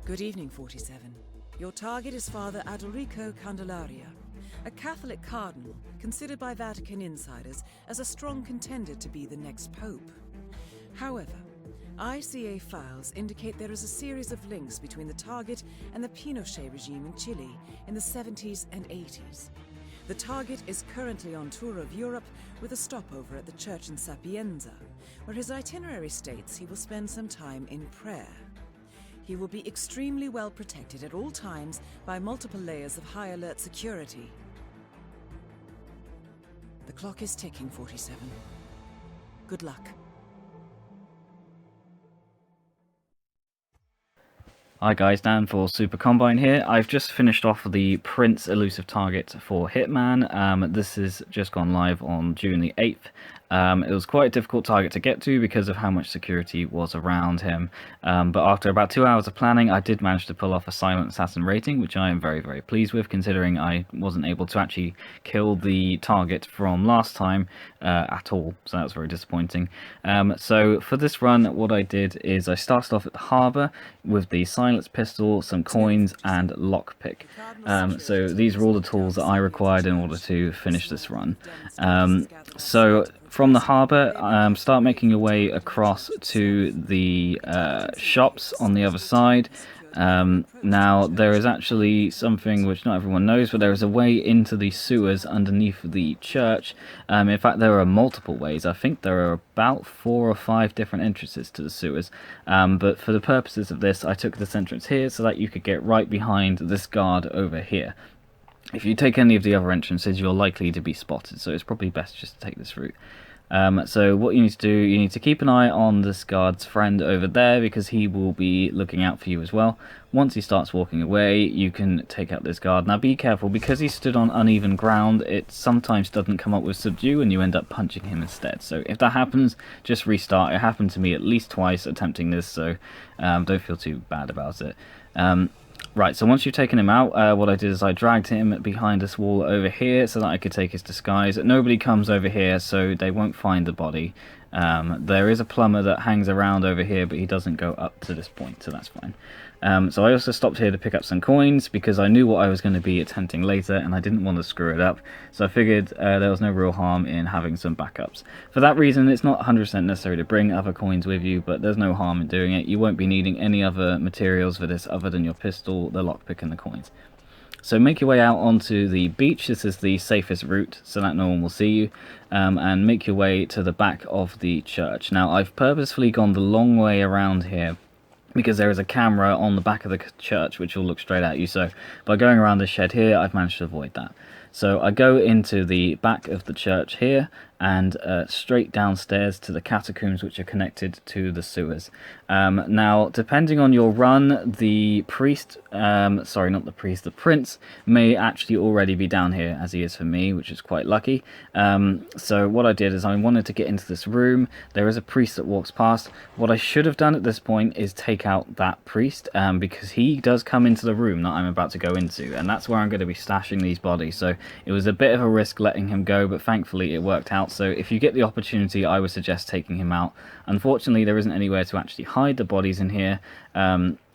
Good evening, 47. Your target is Father Adalrico Candelaria, a Catholic cardinal considered by Vatican insiders as a strong contender to be the next pope. However, ICA files indicate there is a series of links between the target and the Pinochet regime in Chile in the 70s and 80s. The target is currently on tour of Europe with a stopover at the church in Sapienza, where his itinerary states he will spend some time in prayer. He will be extremely well protected at all times by multiple layers of high alert security. The clock is ticking, 47. Good luck. Hi guys, Dan for Super Combine here. I've just finished off the Prince Elusive target for Hitman. This has just gone live on June the 8th. It was quite a difficult target to get to because of how much security was around him. But after about 2 hours of planning, I did manage to pull off a Silent Assassin rating, which I am very, very pleased with, considering I wasn't able to actually kill the target from last time at all. So that was very disappointing. So for this run, what I did is I started off at the harbour with the Silence Pistol, some coins, and Lockpick. So these are all the tools that I required in order to finish this run. So from the harbour, start making your way across to the shops on the other side. Now, there is actually something which not everyone knows, but there is a way into the sewers underneath the church. In fact, there are multiple ways. I think there are about 4 or 5 different entrances to the sewers. But for the purposes of this, I took this entrance here so that you could get right behind this guard over here. If you take any of the other entrances, you're likely to be spotted, so it's probably best just to take this route. So what you need to do, you need to keep an eye on this guard's friend over there, because he will be looking out for you as well. Once he starts walking away, you can take out this guard. Now be careful, because he stood on uneven ground, it sometimes doesn't come up with subdue and you end up punching him instead. So if that happens, just restart. It happened to me at least twice attempting this, so don't feel too bad about it. Right, so once you've taken him out, what I did is I dragged him behind this wall over here so that I could take his disguise. Nobody comes over here, so they won't find the body. There is a plumber that hangs around over here, but he doesn't go up to this point, so that's fine. So I also stopped here to pick up some coins, because I knew what I was going to be attempting later, and I didn't want to screw it up. So I figured there was no real harm in having some backups. For that reason, it's not 100% necessary to bring other coins with you, but there's no harm in doing it. You won't be needing any other materials for this other than your pistol, the lockpick, and the coins. So make your way out onto the beach. This is the safest route so that no one will see you, and make your way to the back of the church. Now, I've purposefully gone the long way around here because there is a camera on the back of the church which will look straight at you. So by going around this shed here, I've managed to avoid that. So I go into the back of the church here and straight downstairs to the catacombs which are connected to the sewers. Now, depending on your run, the priest, sorry, not the priest, the prince may actually already be down here, as he is for me, which is quite lucky. So what I did is I wanted to get into this room. There is a priest that walks past. What I should have done at this point is take out that priest, because he does come into the room that I'm about to go into, and that's where I'm going to be stashing these bodies. So it was a bit of a risk letting him go, but thankfully it worked out. So if you get the opportunity, I would suggest taking him out. Unfortunately, there isn't anywhere to actually hide the bodies in here,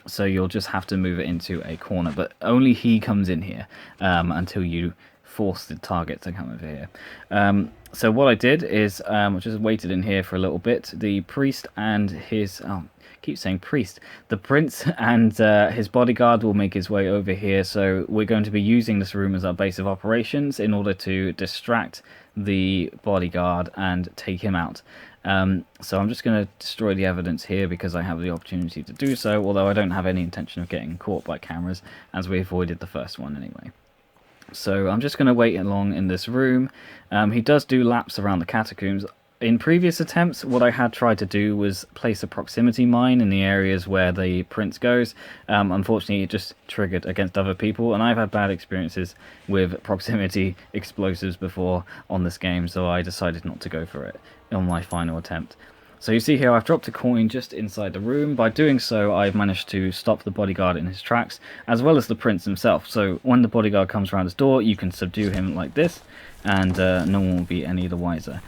so you'll just have to move it into a corner. But only he comes in here until you force the target to come over here. So what I did is I just waited in here for a little bit. The priest and his... keep saying priest. The prince and his bodyguard will make his way over here, so we're going to be using this room as our base of operations in order to distract the bodyguard and take him out. So I'm just going to destroy the evidence here because I have the opportunity to do so, although I don't have any intention of getting caught by cameras, as we avoided the first one anyway. So I'm just going to wait along in this room. He does do laps around the catacombs. In previous attempts, what I had tried to do was place a proximity mine in the areas where the prince goes. Unfortunately, it just triggered against other people, and I've had bad experiences with proximity explosives before on this game, so I decided not to go for it on my final attempt. So you see here, I've dropped a coin just inside the room. By doing so, I've managed to stop the bodyguard in his tracks, as well as the prince himself. So when the bodyguard comes around his door, you can subdue him like this, and no one will be any the wiser.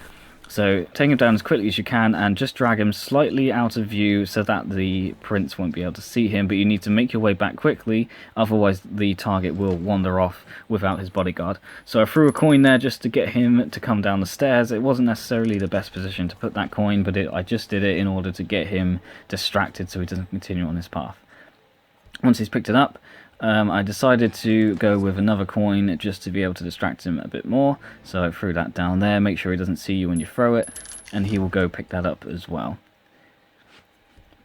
So take him down as quickly as you can and just drag him slightly out of view so that the prince won't be able to see him, but you need to make your way back quickly, otherwise the target will wander off without his bodyguard. So I threw a coin there just to get him to come down the stairs. It wasn't necessarily the best position to put that coin, but I just did it in order to get him distracted so he doesn't continue on his path. Once he's picked it up, I decided to go with another coin just to be able to distract him a bit more. So I threw that down there, make sure he doesn't see you when you throw it, and he will go pick that up as well.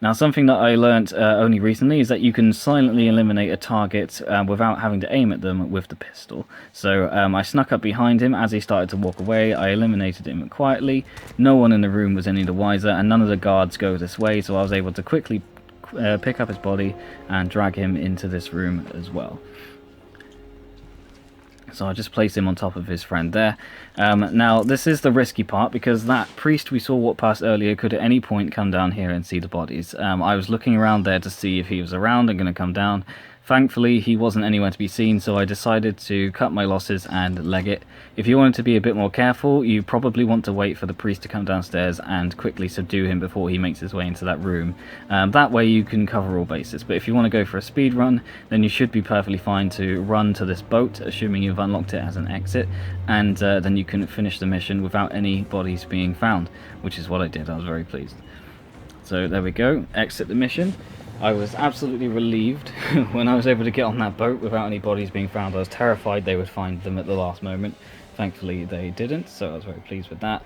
Now, something that I learnt only recently is that you can silently eliminate a target without having to aim at them with the pistol. So I snuck up behind him as he started to walk away. I eliminated him quietly. No one in the room was any the wiser, and none of the guards go this way, so I was able to quickly pick up his body and drag him into this room as well. So I just placed him on top of his friend there. Now this is the risky part, because that priest we saw walk past earlier could at any point come down here and see the bodies. I was looking around there to see if he was around and going to come down. Thankfully he wasn't anywhere to be seen, so I decided to cut my losses and leg it. If you wanted to be a bit more careful, you probably want to wait for the priest to come downstairs and quickly subdue him before he makes his way into that room. That way you can cover all bases, but if you want to go for a speed run, then you should be perfectly fine to run to this boat, assuming you've unlocked it as an exit, and then you can finish the mission without any bodies being found, which is what I did. I was very pleased. So there we go, exit the mission. I was absolutely relieved when I was able to get on that boat without any bodies being found. I was terrified they would find them at the last moment. Thankfully they didn't, so I was very pleased with that.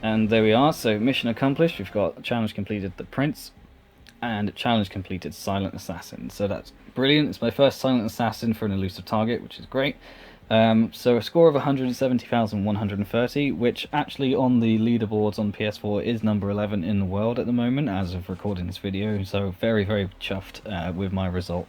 And there we are, so mission accomplished. We've got challenge completed the Prince and challenge completed Silent Assassin. So that's brilliant. It's my first Silent Assassin for an elusive target, which is great. So a score of 170,130, which actually on the leaderboards on PS4 is number 11 in the world at the moment as of recording this video, so very, very chuffed with my result.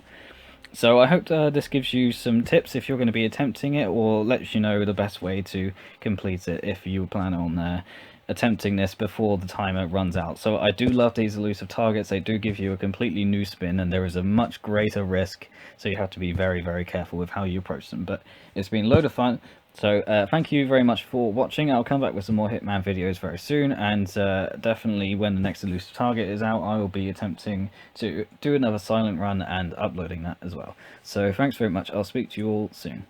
So I hope this gives you some tips if you're going to be attempting it, or lets you know the best way to complete it if you plan on attempting this before the timer runs out. So I do love these elusive targets. They do give you a completely new spin, and there is a much greater risk, so you have to be very, very careful with how you approach them. But it's been a load of fun, so thank you very much for watching. I'll come back with some more Hitman videos very soon, and definitely when the next elusive target is out, I will be attempting to do another silent run and uploading that as well. So thanks very much. I'll speak to you all soon.